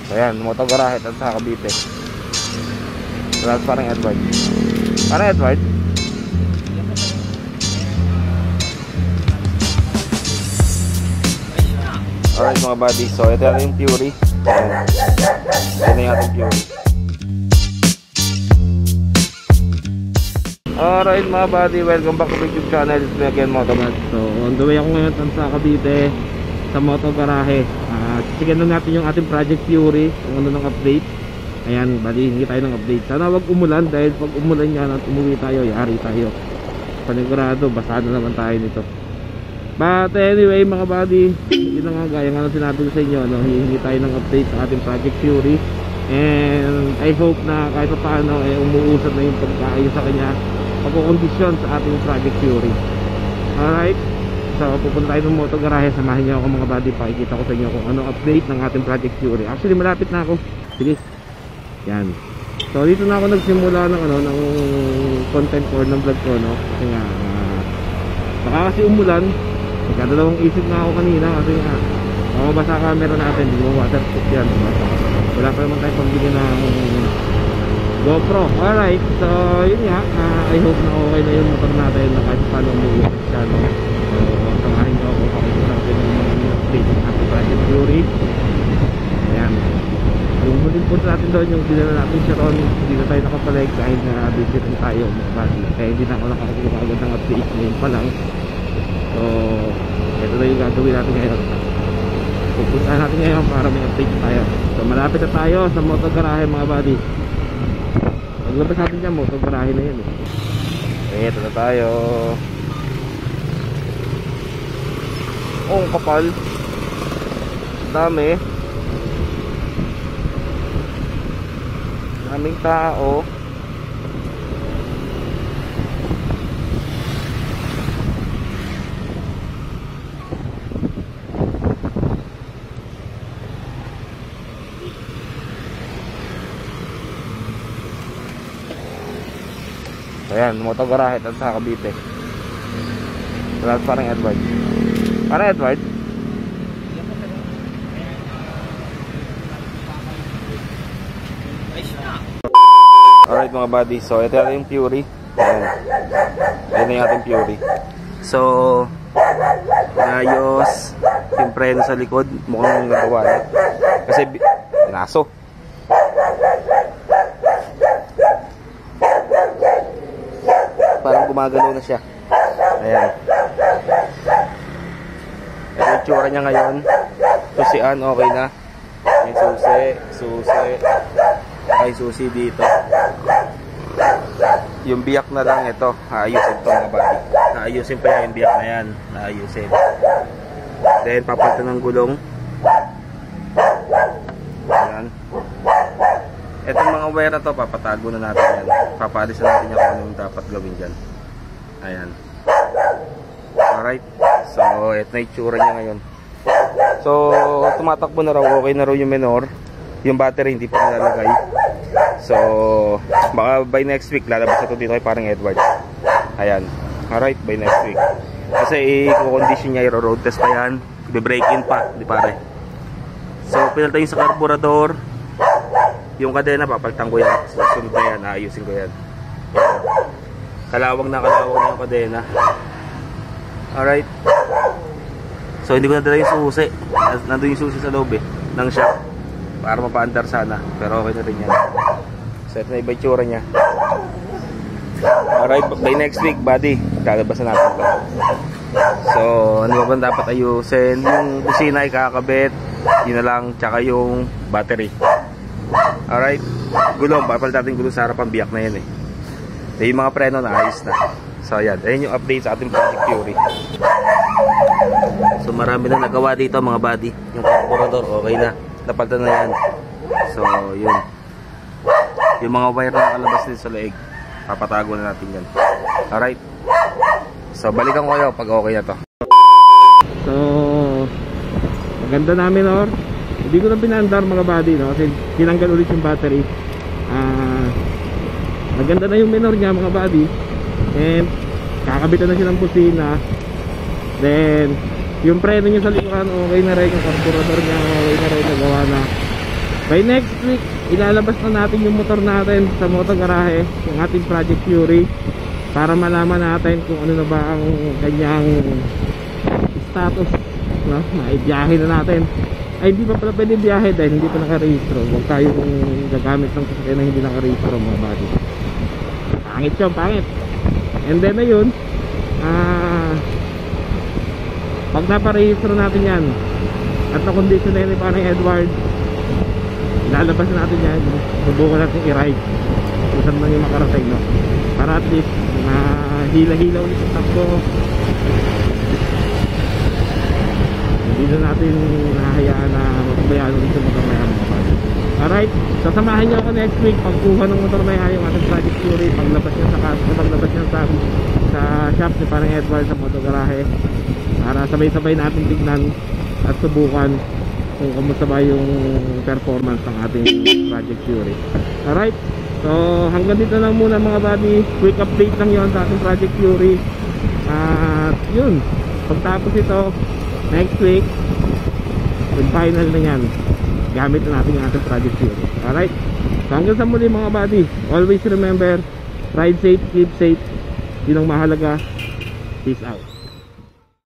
Ayan, motogarahe at sa Cavite. Wala parang Edward. Ano Edward? Alright mga buddy, so ito na yung Fury. Ito na yung ating Fury. Alright mga buddy, welcome back to YouTube channel. It's me again, Motovlog. So on the way ako ngayon sa Cavite sa motogarahe. Checkin lang natin yung ating Project Fury, kung ano ng update. Ayan, bali, hindi tayo ng update. Sana wag umulan, dahil pag umulan yan at umuwi tayo, yari tayo. Panigurado, basa na naman tayo nito. But anyway mga buddy, yun na nga, gaya nga sinabi ko sa inyo, no, hihingi tayo ng update sa ating Project Fury. And I hope na kahit pa paano umuusad na yung pagkaayos sa kanya, pagkukondisyon sa ating Project Fury. Alright, so pupunta tayo ng motogarahe. Samahin niyo ako mga buddy, pakikita ko sa inyo kung ano update ng ating Project Fury. Actually malapit na ako, sige. Yan, so dito na ako nagsimula ng ng content for ng vlog ko, no? Kasi nga baka kasi umulan. Nagkadalawang isip na ako kanina kasi nga mabasa camera natin, hindi mo waterproof yan. Wala pa naman tayo pambili ng GoPro. Alright, so yun nga, I hope na okay na yung motor natin na kahit paano umuusap siya, no? So samahin nyo ako, pakita natin yung update ng ating Project Fury. Ayan, yung huling punta natin doon, yung dinala natin siya ron, hindi na tayo nakapalag dahil na busy rin tayo mga buddy. Kaya hindi na ako nakakuha agad ng update ngayon pa lang. So ito na yung gagawin natin ngayon. Pupuntahan natin ngayon para may update tayo. So malapit na tayo sa motogarahe mga buddy. Paglabas natin dyan, motogarahe na yun ito na tayo. Oh, kapal. Dami. Daming tao. Ayan, motogarahe at sa Cavite. Wala parang Edward. Ano Edward? Alright mga buddy, so ito na yung Fury. Ayan, ito na yung ating Fury. So inayos yung preno sa likod. Mukhang nagawa na kasi pinaso. Parang gumagalaw na siya. Ayan, ito yung tsura niya ngayon. Susian, okay na. May susi ay susi dito. Yung biyak na lang ito, aayusin ito mga buddy. Naayusin pa yan, yung biyak na yan, naayusin. Then papalitan ng gulong. Ayan, etong mga wire na to, papatago na natin yan. Papaalisan natin yung kung anong dapat gawin dyan. Ayan, alright, so ito na yung tsura niya ngayon. So tumatakbo na raw, okay na raw yung menor. Yung battery hindi pa nalalagay. So baka by next week lalabas ito dito kay parang Edward. Ayan, alright, by next week. Kasi i-condition niya, i-road test pa yan, i-break in pa, di pare. So pinalitan yung sa carburetor. Yung kadena papalitan ko yan. Susunod na yan, ayusin ko yan. Kalawang na yung kadena. Alright, so hindi ko nadala yung susi. Nandun yung susi sa loob ng shock para mapaandar sana, pero okay na rin yan. So ito na iba yung tsura nya. Alright, by next week buddy, lalabas na natin ito. So ano ba dapat ayusin? Yung kusina ay kakabit, yun na lang, tsaka yung battery. Alright, gulong, papalitan natin gulong sa harapan, biyak na yan yung mga preno na ayos na. So ayan, ayun yung update sa ating Project Fury. So marami na nagawa dito mga buddy. Yung carburetor okay na, napalitan na yan. So yun, yung mga wire na nakalabas din sa leeg, papatago na natin yan. Alright, so balikan ko kayo pag okay na to. So maganda namin hindi ko na pinaandar mga buddy, no? Kasi tinanggal ulit yung battery. Maganda na yung menor niya mga buddy. And kakabitan na siya ng busina. Then yung preno niya sa likuran okay na rin. Yung carburetor niya okay na rin, nagawa na. By next week, ilalabas na natin yung motor natin sa moto garahe, yung ating Project Fury, para malaman natin kung ano na ba ang kanyang status, no? Maibiyahe na natin. Ay, hindi pa pala pwede biyahe dahil hindi pa nakarehistro. Huwag tayong gagamit ng sasakyan na hindi nakarehistro, mga buddy. Pangit yun, pangit. And then na yun, pag naparehistro natin yan at na-condition na yun ni Panay Edward, lalabas natin yan, subukan natin i-ride kung saan man yung makarating, no? Para at least hila-hila ulit yung takbo, hindi na natin nahahayaan na mapabayaan ulit yung motor na yan, mga buddy. Alright, sasamahan nyo ako next week pagkuha ng motor na yan, yung ating Project Fury, paglabas niya sa shop ni Panay Edward sa moto garahe, para sabay-sabay natin tignan at subukan kung kamusta ba yung performance ng ating Project Fury. Alright, so hanggang dito lang muna, mga buddy. Quick update lang yon sa ating Project Fury. At yun, pagtapos ito next week, yung final na yan, gamit na natin yung ating Project Fury. Alright, so hanggang sa muli, mga buddy. Always remember, ride safe, keep safe. Yun ang mahalaga. Peace out.